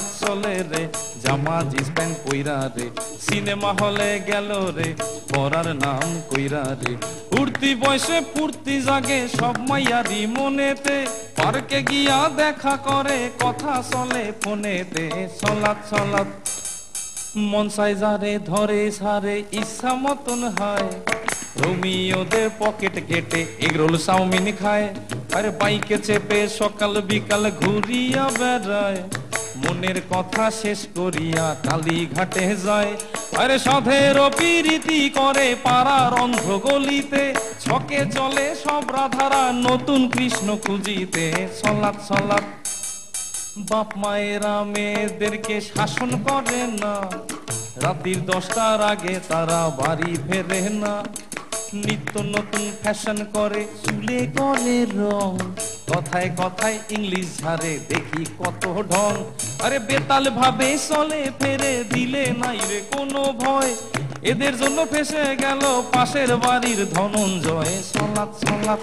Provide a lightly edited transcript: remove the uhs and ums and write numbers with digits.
সালাত চলে রে, জামা জিন্স প্যান্ট পইরা রে, সিনেমা হলে গেল রে, পড়ার নাম কইরা রে। উঠতি বয়সে ফুর্তি জাগে সব মাইয়ারি মনেতে, পার্কে গিয়া দেখা করে কথা চলে ফোনেতে। সালাত সালাত মন চাই যারে ধরে সারে ইচ্ছা মতন হয়, রোমিওদের পকেট কেটে এগরোল চাউমিন খায়, আরে বাইকে চেপে সকাল বিকাল ঘুরিয়া বেড়ায়, মনের কথা শেষ করিয়া কালীঘাটে যায়। আরে সাধের পিরিতি করে পাড়ার অন্ধ গলিতে, ছকে চলে সব রাধারা নতুন কৃষ্ণ খুঁজিতে। সালাত সালাত বাপ মায়েরা মেয়েদেরকে শাসন করে না, রাত্রির 10টার আগে তারা বাড়ি ফেরে না, নিত্য নতুন ফ্যাশন করে চুলে করে রং, কথায় কথায় ইংলিশ ঝাড়ে দেখি কত ঢং। আরে বেতাল ভাবে চলে ফেরে দিলে নাই রে কোনো ভয়, এদের জন্য ফেসে গেল পাশের বাড়ির ধনঞ্জয়। সালাত সালাত